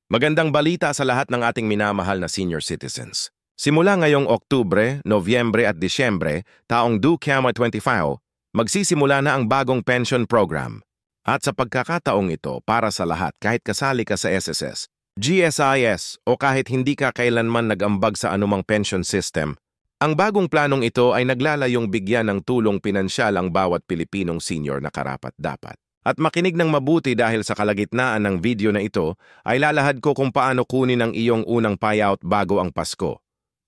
Magandang balita sa lahat ng ating minamahal na senior citizens. Simula ngayong Oktubre, Nobyembre at Disyembre, taong 2025, magsisimula na ang bagong pension program. At sa pagkakataong ito, para sa lahat kahit kasali ka sa SSS, GSIS o kahit hindi ka kailanman nag-ambag sa anumang pension system, ang bagong planong ito ay naglalayong bigyan ng tulong pinansyal ang bawat Pilipinong senior na karapat-dapat. At makinig ng mabuti dahil sa kalagitnaan ng video na ito ay lalahad ko kung paano kunin ang iyong unang payout bago ang Pasko.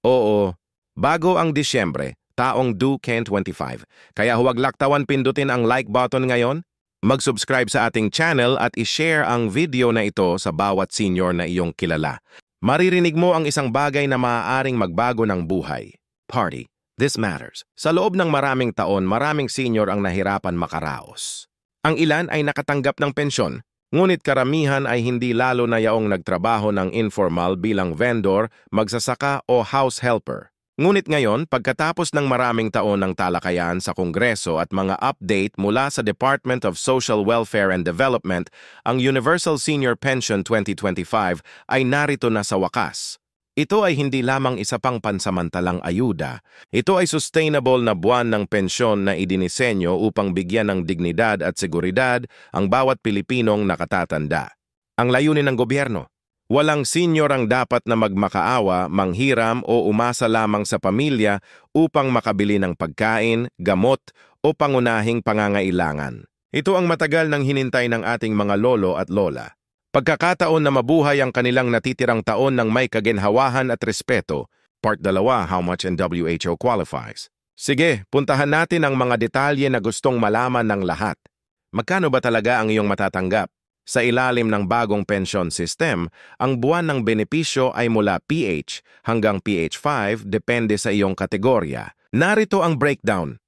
Oo, bago ang Disyembre, taong 2025. Kaya huwag laktawan pindutin ang like button ngayon, mag-subscribe sa ating channel at i-share ang video na ito sa bawat senior na iyong kilala. Maririnig mo ang isang bagay na maaaring magbago ng buhay. Party, this matters. Sa loob ng maraming taon, maraming senior ang nahirapan makaraos. Ang ilan ay nakatanggap ng pensyon, ngunit karamihan ay hindi lalo na yaong nagtrabaho ng informal bilang vendor, magsasaka o house helper. Ngunit ngayon, pagkatapos ng maraming taon ng talakayan sa Kongreso at mga update mula sa Department of Social Welfare and Development, ang Universal Senior Pension 2025 ay narito na sa wakas. Ito ay hindi lamang isa pang pansamantalang ayuda. Ito ay sustainable na buwan ng pensyon na idinisenyo upang bigyan ng dignidad at seguridad ang bawat Pilipinong nakatatanda. Ang layunin ng gobyerno, walang senior ang dapat na magmakaawa, manghiram o umasa lamang sa pamilya upang makabili ng pagkain, gamot o pangunahing pangangailangan. Ito ang matagal nang hinintay ng ating mga lolo at lola. Pagkakataon na mabuhay ang kanilang natitirang taon ng may kaginhawahan at respeto. Part 2, How much and WHO qualifies. Sige, puntahan natin ang mga detalye na gustong malaman ng lahat. Magkano ba talaga ang iyong matatanggap? Sa ilalim ng bagong pension system, ang buwan ng benepisyo ay mula PH hanggang PH5 depende sa iyong kategorya. Narito ang breakdown.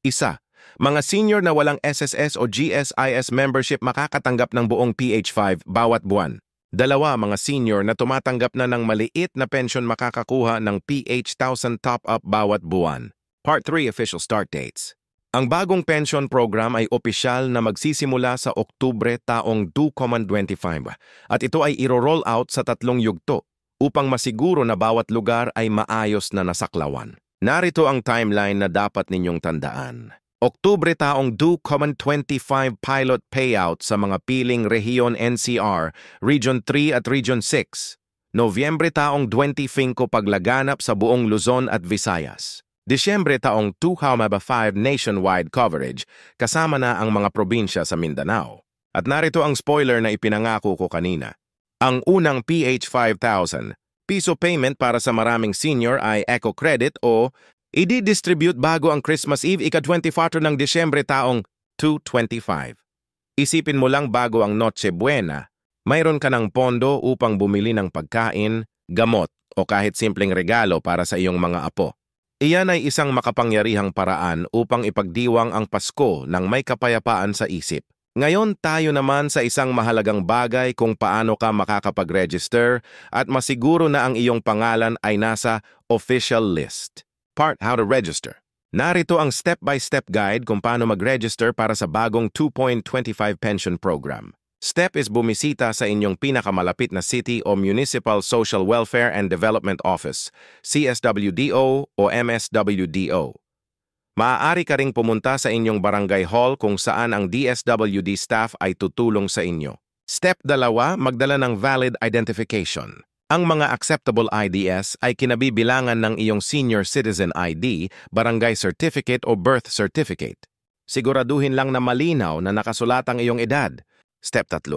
1. Mga senior na walang SSS o GSIS membership makakatanggap ng buong PH5 bawat buwan. 2. Mga senior na tumatanggap na ng maliit na pension makakakuha ng PH1000 top-up bawat buwan. Part 3, Official Start Dates. Ang bagong pension program ay opisyal na magsisimula sa Oktubre taong 2025 at ito ay iro-roll out sa 3 yugto upang masiguro na bawat lugar ay maayos na nasaklawan. Narito ang timeline na dapat ninyong tandaan. Oktubre taong 2025 pilot payout sa mga piling Rehiyon NCR, Region 3 at Region 6. Nobyembre taong 25 paglaganap sa buong Luzon at Visayas. Disyembre taong 2025 nationwide coverage kasama na ang mga probinsya sa Mindanao. At narito ang spoiler na ipinangako ko kanina. Ang unang PH 5,000 piso payment para sa maraming senior ay Eco Credit o i-distribute bago ang Christmas Eve ika-24 ng Disyembre taong 2025. Isipin mo lang bago ang Noche Buena, mayroon ka ng pondo upang bumili ng pagkain, gamot o kahit simpleng regalo para sa iyong mga apo. Iyan ay isang makapangyarihang paraan upang ipagdiwang ang Pasko ng may kapayapaan sa isip. Ngayon tayo naman sa isang mahalagang bagay kung paano ka makakapag-register at masiguro na ang iyong pangalan ay nasa official list. Part How to Register. Narito ang step-by-step guide kung paano mag-register para sa bagong 2.25 pension program. Step is bumisita sa inyong pinakamalapit na City o Municipal Social Welfare and Development Office, CSWDO o MSWDO. Maaari ka ring pumunta sa inyong barangay hall kung saan ang DSWD staff ay tutulong sa inyo. Step 2, magdala ng valid identification. Ang mga acceptable IDs ay kinabibilangan ng iyong senior citizen ID, barangay certificate o birth certificate. Siguraduhin lang na malinaw na nakasulat ang iyong edad. Step 3.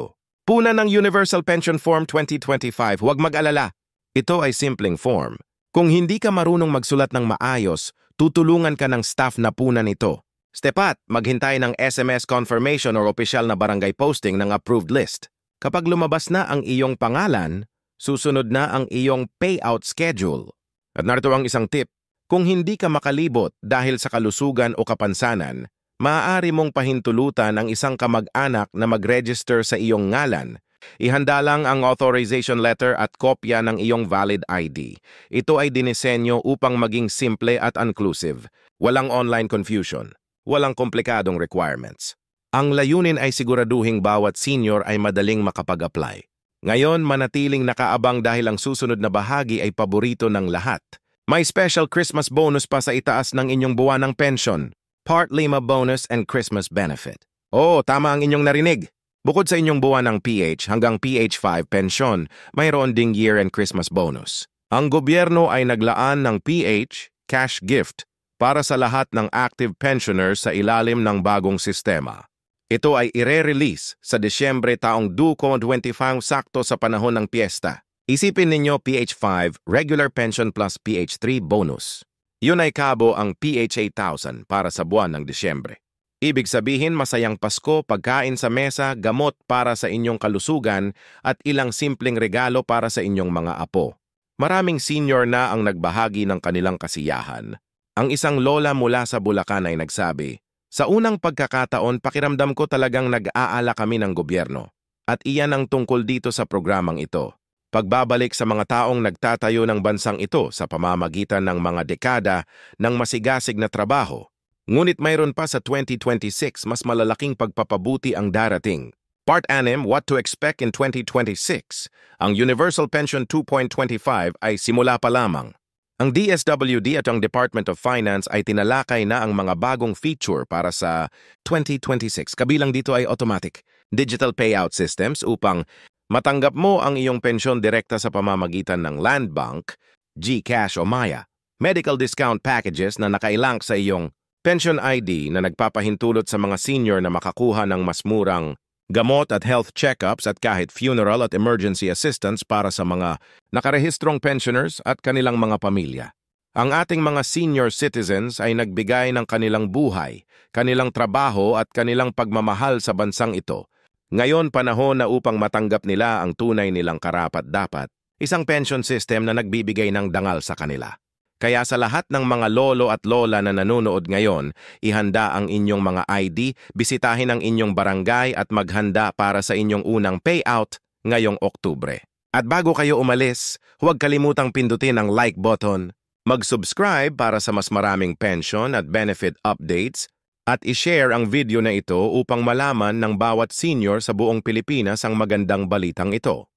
Puna ng Universal Pension Form 2025, huwag mag-alala. Ito ay simpleng form. Kung hindi ka marunong magsulat ng maayos, tutulungan ka ng staff na puna nito. Step 4. Maghintay ng SMS confirmation o opisyal na barangay posting ng approved list. Kapag lumabas na ang iyong pangalan, susunod na ang iyong payout schedule. At narito ang isang tip. Kung hindi ka makalibot dahil sa kalusugan o kapansanan, maaari mong pahintulutan ang isang kamag-anak na mag-register sa iyong ngalan. Ihanda lang ang authorization letter at kopya ng iyong valid ID. Ito ay dinisenyo upang maging simple at inclusive. Walang online confusion. Walang komplikadong requirements. Ang layunin ay siguraduhing bawat senior ay madaling makapag-apply. Ngayon, manatiling nakaabang dahil ang susunod na bahagi ay paborito ng lahat. May special Christmas bonus pa sa itaas ng inyong buwanang pension. Part 5 bonus and Christmas benefit. Oo, tama ang inyong narinig. Bukod sa inyong buwanang PH hanggang PH5 pension, mayroon ding year-end Christmas bonus. Ang gobyerno ay naglaan ng PH cash gift para sa lahat ng active pensioners sa ilalim ng bagong sistema. Ito ay ire-release sa Disyembre taong 2025 sakto sa panahon ng piyesta. Isipin ninyo PH5 regular pension plus PH3 bonus. Yun ay kabo ang PH 8,000 para sa buwan ng Disyembre. Ibig sabihin masayang Pasko, pagkain sa mesa, gamot para sa inyong kalusugan at ilang simpleng regalo para sa inyong mga apo. Maraming senior na ang nagbahagi ng kanilang kasiyahan. Ang isang lola mula sa Bulacan ay nagsabi, "Sa unang pagkakataon, pakiramdam ko talagang nag-aala kami ng gobyerno. At iyan ang tungkol dito sa programang ito. Pagbabalik sa mga taong nagtatayo ng bansang ito sa pamamagitan ng mga dekada ng masigasig na trabaho. Ngunit mayroon pa sa 2026 mas malalaking pagpapabuti ang darating. Part 6, What to Expect in 2026. Ang Universal Pension 2.25 ay simula pa lamang. Ang DSWD at ang Department of Finance ay tinalakay na ang mga bagong feature para sa 2026. Kabilang dito ay automatic digital payout systems upang matanggap mo ang iyong pensyon direkta sa pamamagitan ng Land Bank, GCash o Maya. Medical discount packages na nakailank sa iyong pension ID na nagpapahintulot sa mga senior na makakuha ng mas murang gamot at health checkups at kahit funeral at emergency assistance para sa mga nakarehistrong pensioners at kanilang mga pamilya. Ang ating mga senior citizens ay nagbigay ng kanilang buhay, kanilang trabaho at kanilang pagmamahal sa bansang ito. Ngayon panahon na upang matanggap nila ang tunay nilang karapat-dapat, isang pension system na nagbibigay ng dangal sa kanila. Kaya sa lahat ng mga lolo at lola na nanonood ngayon, ihanda ang inyong mga ID, bisitahin ang inyong barangay at maghanda para sa inyong unang payout ngayong Oktubre. At bago kayo umalis, huwag kalimutang pindutin ang like button, mag-subscribe para sa mas maraming pension at benefit updates, at i-share ang video na ito upang malaman ng bawat senior sa buong Pilipinas ang magandang balitang ito.